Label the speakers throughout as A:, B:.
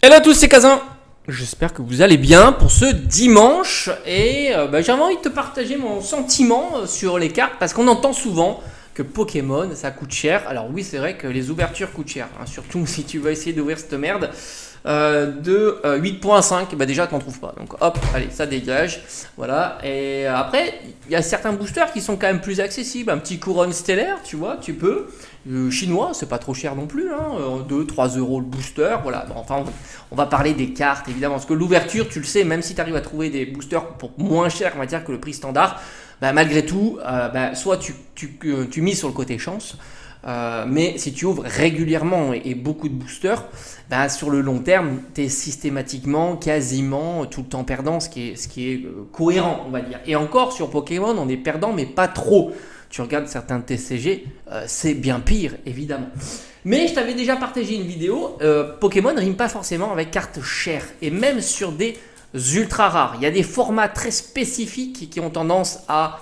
A: Hello à tous, c'est Kazin. J'espère que vous allez bien pour ce dimanche et j'avais envie de te partager mon sentiment sur les cartes parce qu'on entend souvent que Pokémon ça coûte cher. Alors oui, c'est vrai que les ouvertures coûtent cher, hein, surtout si tu vas essayer d'ouvrir cette merde. De 8.5, déjà t'en trouves pas, donc hop, allez, ça dégage, voilà. Et après il y a certains boosters qui sont quand même plus accessibles, un petit couronne stellaire, tu vois, tu peux, chinois, c'est pas trop cher non plus, hein, 2-3 euros le booster, voilà. Bon, enfin on va parler des cartes évidemment, parce que l'ouverture, tu le sais, même si tu arrives à trouver des boosters pour moins cher, on va dire, que le prix standard, malgré tout, soit tu mises sur le côté chance. Mais si tu ouvres régulièrement et beaucoup de boosters, sur le long terme, tu es systématiquement, quasiment tout le temps perdant, ce qui est cohérent, on va dire. Et encore, sur Pokémon, on est perdant, mais pas trop. Tu regardes certains TCG, c'est bien pire, évidemment. Mais je t'avais déjà partagé une vidéo, Pokémon ne rime pas forcément avec cartes chères, et même sur des ultra rares. Il y a des formats très spécifiques qui ont tendance à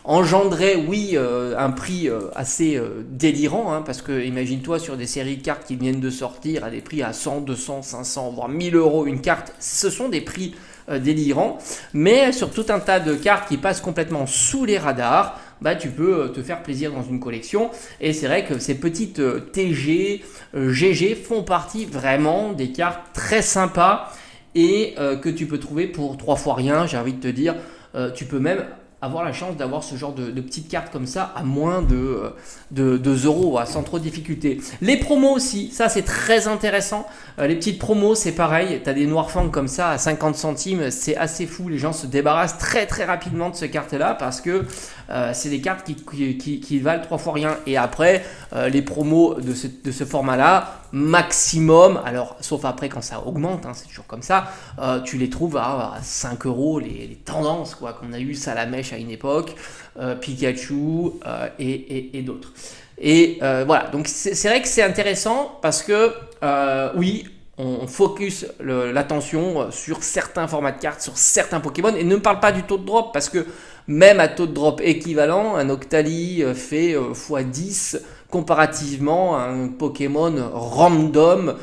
A: engendrer, oui, un prix assez délirant, hein, parce que imagine-toi sur des séries de cartes qui viennent de sortir à des prix à 100, 200, 500, voire 1000 euros une carte, ce sont des prix délirants, mais sur tout un tas de cartes qui passent complètement sous les radars, tu peux te faire plaisir dans une collection, et c'est vrai que ces petites TG, GG font partie vraiment des cartes très sympas, et que tu peux trouver pour 3 fois rien, j'ai envie de te dire, tu peux même avoir la chance d'avoir ce genre de petites cartes comme ça à moins de 2 euros, sans trop de difficulté. Les promos aussi, ça c'est très intéressant. Les petites promos, c'est pareil, tu as des Noirfang comme ça à 50 centimes, c'est assez fou, les gens se débarrassent très très rapidement de ces cartes-là parce que c'est des cartes qui valent 3 fois rien. Et après, les promos de ce format-là, maximum, alors sauf après quand ça augmente, hein, c'est toujours comme ça, tu les trouves à 5 euros, les tendances quoi, qu'on a eu Salamèche à une époque, Pikachu et d'autres. Et voilà, donc c'est vrai que c'est intéressant parce que oui, on focus l'attention sur certains formats de cartes, sur certains Pokémon, et ne me parle pas du taux de drop parce que même à taux de drop équivalent, un Octali fait x10 comparativement à un Pokémon random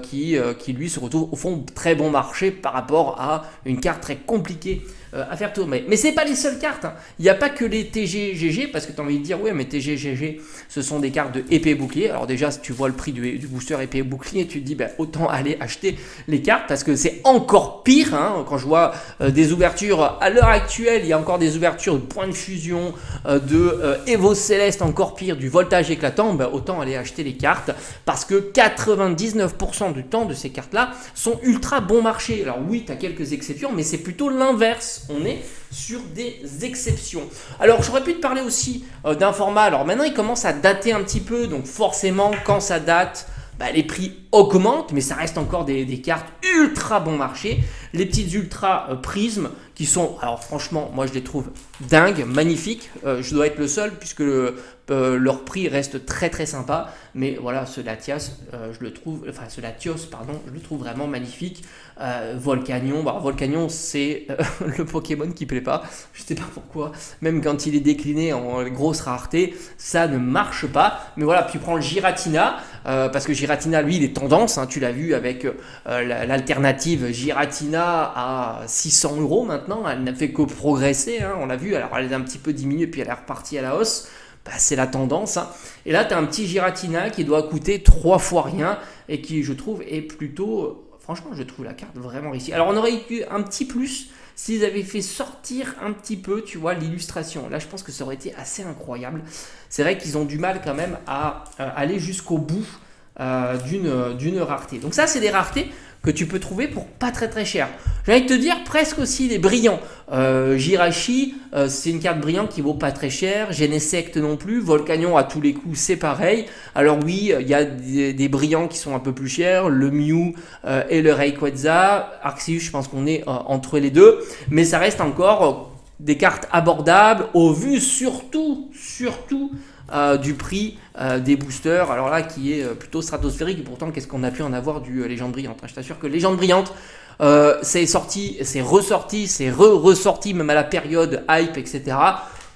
A: qui lui se retrouve au fond très bon marché par rapport à une carte très compliquée à faire tourner. Mais c'est pas les seules cartes, hein. Il n'y a pas que les TG GG, parce que tu as envie de dire ouais mais TG GG ce sont des cartes de épée bouclier. Alors déjà si tu vois le prix du booster épée bouclier, tu te dis autant aller acheter les cartes parce que c'est encore pire, hein. Quand je vois des ouvertures à l'heure actuelle, il y a encore des ouvertures de points de fusion, de Evo Céleste, encore pire, du voltage éclatant, autant aller acheter les cartes parce que 99% du temps de ces cartes là sont ultra bon marché. Alors oui, tu as quelques exceptions, mais c'est plutôt l'inverse. On est sur des exceptions. Alors j'aurais pu te parler aussi d'un format, alors maintenant il commence à dater un petit peu, donc forcément quand ça date, les prix augmentent, mais ça reste encore des cartes ultra bon marché. Les petites ultra prismes qui sont, alors franchement, moi je les trouve dingues, magnifiques. Je dois être le seul puisque leur prix reste très très sympa. Mais voilà, ce Latios, je le trouve vraiment magnifique. Volcanion, Volcanion c'est le Pokémon qui plaît pas. Je sais pas pourquoi. Même quand il est décliné en grosse rareté, ça ne marche pas. Mais voilà, puis prends le Giratina, parce que Giratina, lui, il est tendance. Hein, tu l'as vu avec l'alternative Giratina à 600 euros maintenant. Elle n'a fait que progresser. Hein, on l'a vu. Alors elle est un petit peu diminuée, puis elle est repartie à la hausse. C'est la tendance, hein. Et là tu as un petit Giratina qui doit coûter 3 fois rien et qui je trouve est plutôt, franchement je trouve la carte vraiment réussie. Alors on aurait eu un petit plus s'ils avaient fait sortir un petit peu, tu vois, l'illustration. Là je pense que ça aurait été assez incroyable. C'est vrai qu'ils ont du mal quand même à aller jusqu'au bout d'une rareté. Donc ça c'est des raretés que tu peux trouver pour pas très très cher. J'ai envie de te dire presque aussi des brillants. Jirachi, c'est une carte brillante qui vaut pas très cher. Genesect non plus. Volcanion à tous les coups, c'est pareil. Alors oui, il y a des brillants qui sont un peu plus chers. Le Mew et le Rayquaza. Arceus, je pense qu'on est entre les deux. Mais ça reste encore des cartes abordables au vu surtout du prix des boosters, alors là qui est plutôt stratosphérique, et pourtant qu'est-ce qu'on a pu en avoir du Légende Brillante, hein. Je t'assure que Légende Brillante c'est sorti, c'est ressorti, c'est ressorti même à la période hype, etc.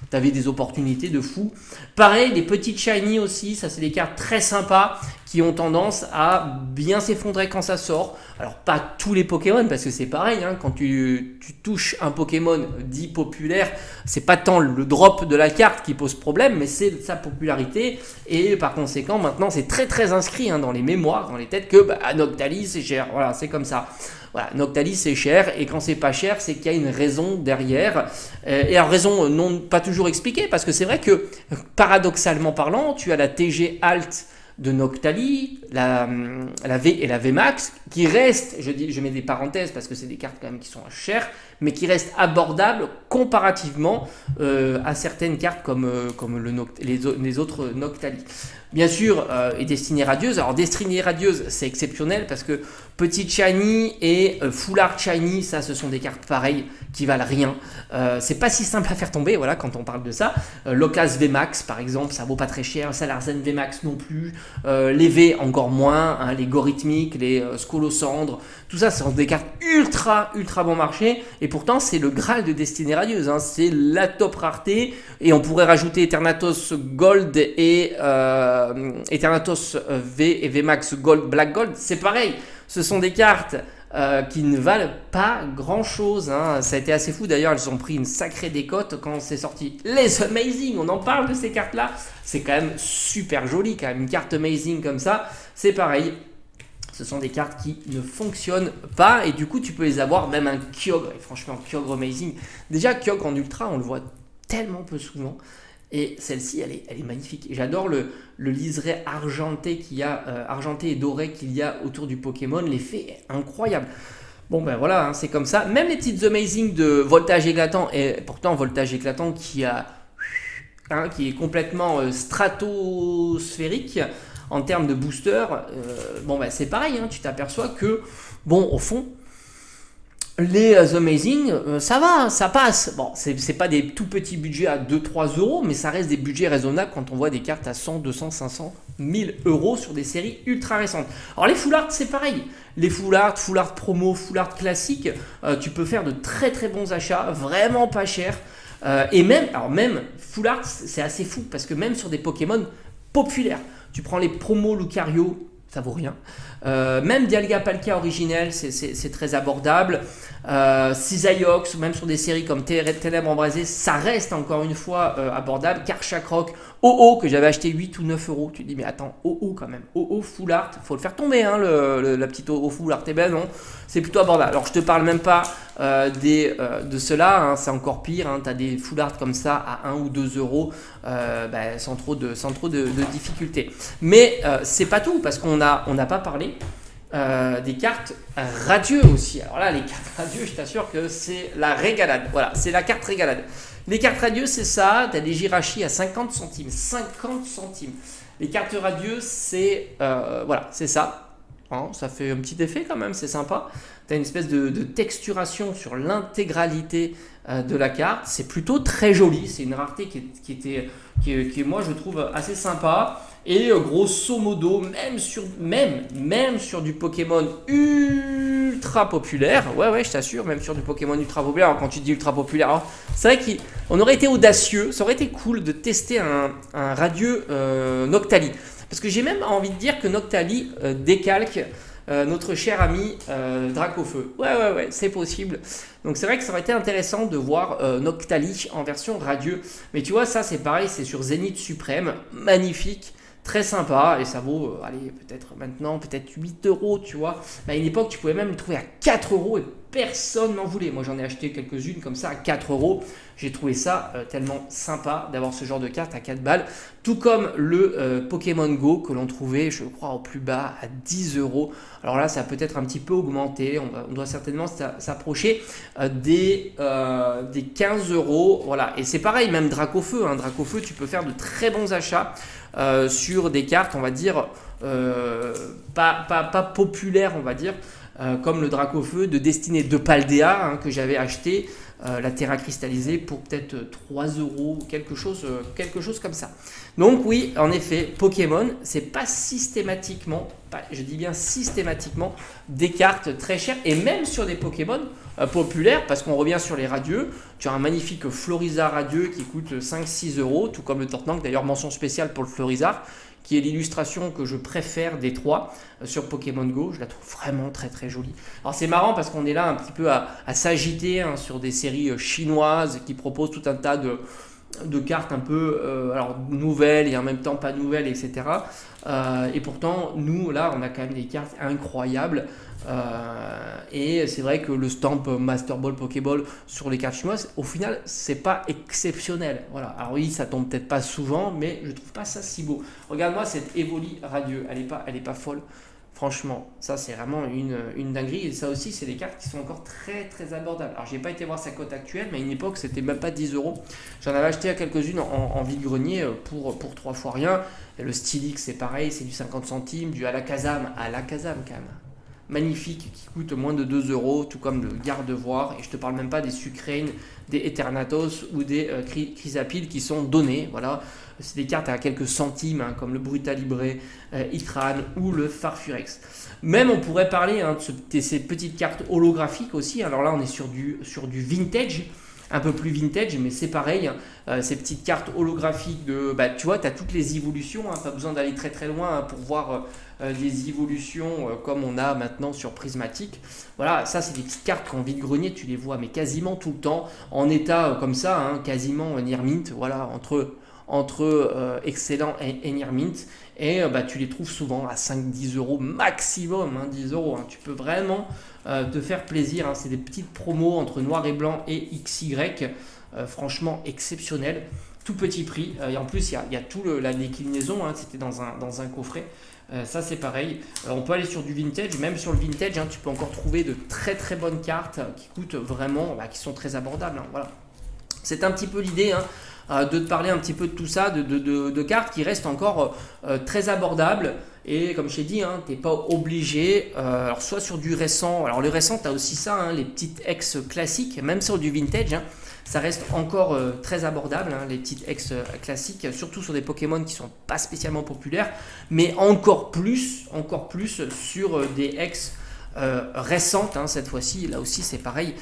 A: Tu avais des opportunités de fou. Pareil, les petites shiny aussi, ça c'est des cartes très sympas qui ont tendance à bien s'effondrer quand ça sort. Alors pas tous les Pokémon, parce que c'est pareil, hein, quand tu touches un Pokémon dit populaire, c'est pas tant le drop de la carte qui pose problème, mais c'est sa popularité, et par conséquent maintenant c'est très très inscrit, hein, dans les mémoires, dans les têtes, que Noctali c'est cher, voilà, c'est comme ça. Voilà, Noctali c'est cher, et quand c'est pas cher, c'est qu'il y a une raison derrière, et une raison non pas toujours expliquée, parce que c'est vrai que paradoxalement parlant, tu as la TG Alt de Noctali, la V et la VMAX, qui restent, je mets des parenthèses parce que c'est des cartes quand même qui sont chères, mais qui restent abordables comparativement à certaines cartes comme les autres Noctali. Bien sûr, et Destinée Radieuse. Alors Destinée Radieuse, c'est exceptionnel parce que Petit Shiny et Full Art Shiny, ça, ce sont des cartes pareilles qui valent rien. C'est pas si simple à faire tomber, voilà, quand on parle de ça. L'Ocas VMAX, par exemple, ça vaut pas très cher. Salarzen VMAX non plus. Les V encore moins, hein, les Gorithmiques, les Scolocendre, tout ça, ce sont des cartes ultra bon marché. Et pourtant, c'est le Graal de Destinée Radieuse. Hein, c'est la top rareté. Et on pourrait rajouter Eternatus Gold et Eternatus V et VMAX Gold, Black Gold. C'est pareil. Ce sont des cartes qui ne valent pas grand chose, hein. Ça a été assez fou d'ailleurs, elles ont pris une sacrée décote quand c'est sorti. Les Amazing, on en parle de ces cartes là, c'est quand même super joli quand même, une carte Amazing comme ça, c'est pareil. Ce sont des cartes qui ne fonctionnent pas et du coup tu peux les avoir, même un Kyogre, et franchement Kyogre Amazing, déjà Kyogre en ultra on le voit tellement peu souvent. Et celle-ci, elle est magnifique. J'adore le liseré argenté argenté et doré qu'il y a autour du Pokémon. L'effet est incroyable. Bon ben voilà, hein, c'est comme ça. Même les petites Amazing de voltage éclatant, et pourtant voltage éclatant qui est complètement stratosphérique en termes de booster. Bon ben c'est pareil, hein, tu t'aperçois que, bon au fond, les Amazing, ça va, ça passe. Bon, c'est pas des tout petits budgets à 2-3 euros, mais ça reste des budgets raisonnables quand on voit des cartes à 100, 200, 500, 1000 euros sur des séries ultra récentes. Alors les Full Art, c'est pareil. Les Full Art promo, Full Art classique, tu peux faire de très très bons achats, vraiment pas cher. Et même Full Art, c'est assez fou, parce que même sur des Pokémon populaires, tu prends les promos Lucario, ça vaut rien. Même Dialga Palkia originel, c'est très abordable. Cisaiox, même sur des séries comme Ténèbres Embrasées, ça reste encore une fois abordable. Karchakroc, OO, que j'avais acheté 8 ou 9 euros. Tu te dis, mais attends, OO quand même. OO Full Art, faut le faire tomber, hein, la petite OO Full Art. Eh ben non, c'est plutôt abordable. Alors je te parle même pas de cela, hein, c'est encore pire. Hein, tu as des Full Art comme ça à 1 ou 2 euros sans trop de difficultés. Mais c'est pas tout, parce qu'on n'a pas parlé des cartes radieux aussi. Alors là, les cartes radieux, je t'assure que c'est la régalade. Voilà, c'est la carte régalade. Les cartes radieux, c'est ça. Tu as des Jirachi à 50 centimes. 50 centimes. Les cartes radieux, c'est voilà, c'est ça. Hein, ça fait un petit effet quand même, c'est sympa. Tu as une espèce de texturation sur l'intégralité de la carte. C'est plutôt très joli. C'est une rareté qui est, moi, je trouve assez sympa. Et grosso modo, même sur du Pokémon ultra populaire, ouais, je t'assure, même sur du Pokémon ultra populaire, alors quand tu dis ultra populaire, alors, c'est vrai qu'on aurait été audacieux, ça aurait été cool de tester un radieux Noctali. Parce que j'ai même envie de dire que Noctali décalque notre cher ami Dracofeu. Ouais, c'est possible. Donc c'est vrai que ça aurait été intéressant de voir Noctali en version radieux. Mais tu vois, ça c'est pareil, c'est sur Zénith Suprême, magnifique. Très sympa, et ça vaut, allez, peut-être 8 euros, tu vois. Mais à une époque, tu pouvais même le trouver à 4 euros et personne n'en voulait. Moi, j'en ai acheté quelques-unes comme ça à 4 euros. J'ai trouvé ça tellement sympa d'avoir ce genre de carte à 4 balles. Tout comme le Pokémon Go que l'on trouvait, je crois, au plus bas à 10 euros. Alors là, ça a peut-être un petit peu augmenté. On doit certainement s'approcher des 15 euros. Voilà. Et c'est pareil, même Dracofeu. Hein. Dracofeu, tu peux faire de très bons achats sur des cartes, on va dire, pas populaires, on va dire, comme le Dracofeu de Destinée de Paldea, hein, que j'avais acheté, la Terra cristallisée, pour peut-être 3 euros, quelque chose comme ça. Donc oui, en effet, Pokémon, c'est pas systématiquement, je dis bien systématiquement, des cartes très chères, et même sur des Pokémon populaires, parce qu'on revient sur les radieux, tu as un magnifique Florizard radieux qui coûte 5-6 euros, tout comme le Tortank, d'ailleurs mention spéciale pour le Florizard, qui est l'illustration que je préfère des trois sur Pokémon Go. Je la trouve vraiment très très jolie. Alors c'est marrant parce qu'on est là un petit peu à s'agiter sur des séries chinoises qui proposent tout un tas de cartes un peu alors nouvelles et en même temps pas nouvelles, etc. Et pourtant, nous, là, on a quand même des cartes incroyables. Et c'est vrai que le stamp Master Ball, Pokéball sur les cartes chinoises, au final, c'est pas exceptionnel. Voilà. Alors oui, ça tombe peut-être pas souvent, mais je trouve pas ça si beau. Regarde-moi cette Evoli Radieux, elle est pas folle. Franchement, ça c'est vraiment une dinguerie. Et ça aussi, c'est des cartes qui sont encore très très abordables. Alors, j'ai pas été voir sa cote actuelle, mais à une époque, c'était même pas 10 euros. J'en avais acheté à quelques-unes en vide-grenier pour 3 fois rien. Et le Stylix, c'est pareil, c'est du 50 centimes, du Alakazam quand même. Magnifique, qui coûte moins de 2 euros, tout comme le Gardevoir. Et je te parle même pas des Sucrane, des Eternatos ou des Chrysapile qui sont donnés. Voilà. C'est des cartes à quelques centimes, comme le Brutalibre, Ikran ou le Farfurex. Même on pourrait parler de ces petites cartes holographiques aussi. Alors là, on est sur du vintage, un peu plus vintage, mais c'est pareil. Ces petites cartes holographiques tu vois, tu as toutes les évolutions. Pas besoin d'aller très très loin pour voir des évolutions comme on a maintenant sur Prismatic. Voilà, ça c'est des petites cartes qu'en vide-grenier, tu les vois mais quasiment tout le temps en état comme ça, quasiment near mint. Voilà, entre excellent et near mint. Et tu les trouves souvent à 5-10 euros maximum, 10 euros. Tu peux vraiment te faire plaisir. C'est des petites promos entre noir et blanc et XY. Franchement exceptionnel. Tout petit prix. Et en plus, il y a tout la déclinaison. C'était dans un coffret. Ça c'est pareil. On peut aller sur du vintage. Même sur le vintage, tu peux encore trouver de très très bonnes cartes qui coûtent vraiment, qui sont très abordables. Voilà. C'est un petit peu l'idée. De te parler un petit peu de tout ça, de cartes qui restent encore très abordables. Et comme je t'ai dit, tu n'es pas obligé, alors soit sur du récent, alors le récent tu as aussi ça, les petites ex classiques, même sur du vintage, ça reste encore très abordable, les petites ex classiques, surtout sur des Pokémon qui ne sont pas spécialement populaires, mais encore plus sur des ex récentes, cette fois-ci. Là aussi c'est pareil,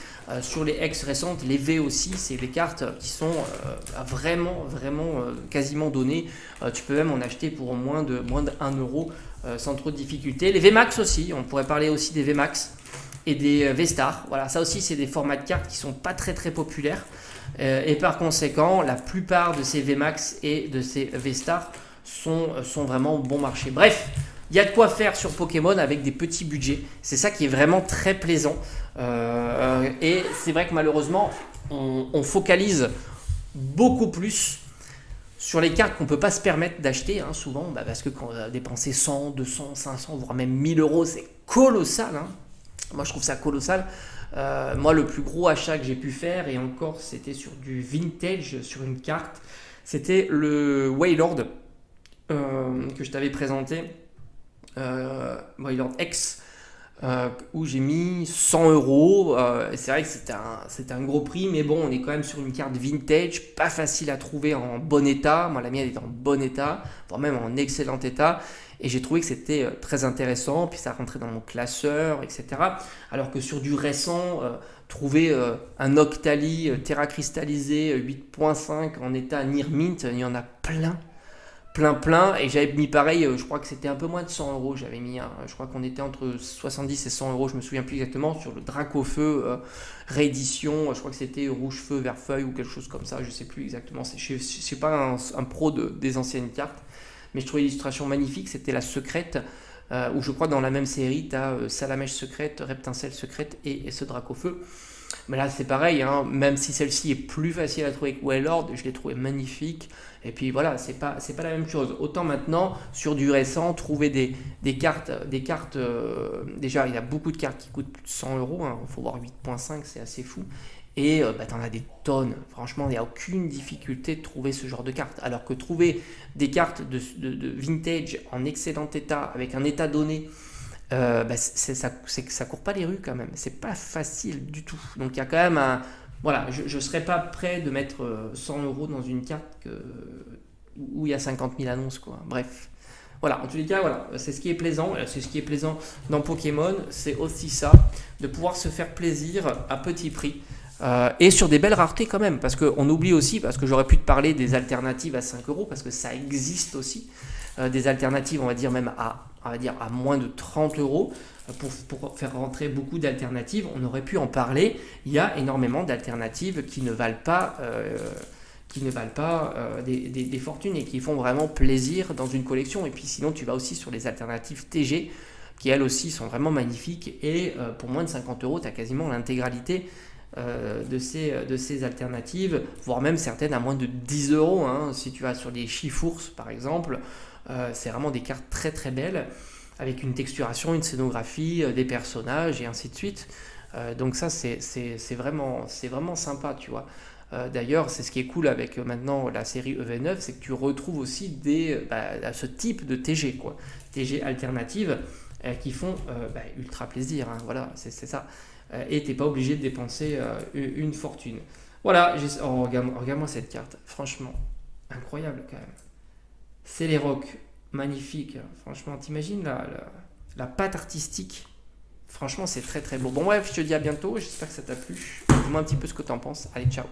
A: sur les ex récentes, les V aussi, c'est des cartes qui sont vraiment quasiment données. Tu peux même en acheter pour moins de 1 euro sans trop de difficulté. Les VMAX aussi, on pourrait parler aussi des VMAX et des V-Star. Voilà, ça aussi c'est des formats de cartes qui sont pas très très populaires, et par conséquent la plupart de ces VMAX et de ces V-Star sont vraiment bon marché. Bref, il y a de quoi faire sur Pokémon avec des petits budgets. C'est ça qui est vraiment très plaisant. Et c'est vrai que malheureusement, on focalise beaucoup plus sur les cartes qu'on ne peut pas se permettre d'acheter, souvent, parce que quand on a dépensé 100, 200, 500, voire même 1000 euros, c'est colossal. Moi, je trouve ça colossal. Moi, le plus gros achat que j'ai pu faire, et encore, c'était sur du vintage, sur une carte, c'était le Wailord que je t'avais présenté. Wailord X, où j'ai mis 100 euros. C'est vrai que c'était un gros prix, mais bon, on est quand même sur une carte vintage, pas facile à trouver en bon état. Moi, la mienne est en bon état, voire même en excellent état. Et j'ai trouvé que c'était très intéressant, puis ça rentrait dans mon classeur, etc. Alors que sur du récent, trouver un Octali Terra cristallisé 8.5 en état near mint, il y en a plein. Et j'avais mis pareil, je crois que c'était un peu moins de 100 euros, j'avais mis, je crois qu'on était entre 70 et 100 euros, je me souviens plus exactement, sur le Dracofeu réédition, je crois que c'était rouge feu, vert feuille ou quelque chose comme ça, je sais plus exactement, je suis pas un pro des anciennes cartes, mais je trouvais l'illustration magnifique, c'était la secrète, où je crois que dans la même série, tu as Salamèche secrète, Reptincelle secrète et ce Dracofeu. Mais là c'est pareil, même si celle-ci est plus facile à trouver que Wailord, je l'ai trouvé magnifique. Et puis voilà, c'est pas la même chose. Autant maintenant, sur du récent, trouver des cartes, déjà il y a beaucoup de cartes qui coûtent plus de 100 euros, il faut voir 8.5, c'est assez fou. Et tu en as des tonnes, franchement il n'y a aucune difficulté de trouver ce genre de cartes. Alors que trouver des cartes de vintage en excellent état, avec un état donné, ça court pas les rues quand même, c'est pas facile du tout. Donc il y a quand même voilà, je ne serais pas prêt de mettre 100 euros dans une carte où il y a 50 000 annonces, quoi. Bref, voilà, en tous les cas, voilà, c'est ce qui est plaisant. C'est ce qui est plaisant dans Pokémon, c'est aussi ça, de pouvoir se faire plaisir à petit prix. Et sur des belles raretés quand même, parce qu'on oublie aussi, parce que j'aurais pu te parler des alternatives à 5 euros, parce que ça existe aussi. des alternatives, on va dire même à moins de 30 euros. Pour faire rentrer beaucoup d'alternatives, on aurait pu en parler. Il y a énormément d'alternatives qui ne valent pas, des fortunes et qui font vraiment plaisir dans une collection. Et puis sinon, tu vas aussi sur les alternatives TG qui elles aussi sont vraiment magnifiques. Et pour moins de 50 euros, tu as quasiment l'intégralité de ces alternatives, voire même certaines à moins de 10 euros. Hein. Si tu vas sur les Chifours par exemple, c'est vraiment des cartes très très belles, avec une texturation, une scénographie, des personnages et ainsi de suite. Donc ça c'est vraiment sympa, tu vois. D'ailleurs, c'est ce qui est cool avec maintenant la série EV9, c'est que tu retrouves aussi ce type de TG, quoi. TG alternatives qui font ultra plaisir, hein. Voilà, c'est ça. Et t'es pas obligé de dépenser une fortune. Voilà, regarde-moi cette carte, franchement, incroyable quand même. C'est les rocs, magnifique. Franchement, t'imagines la patte artistique. Franchement, c'est très très beau. Bon bref, je te dis à bientôt, j'espère que ça t'a plu. Dis-moi un petit peu ce que t'en penses. Allez, ciao.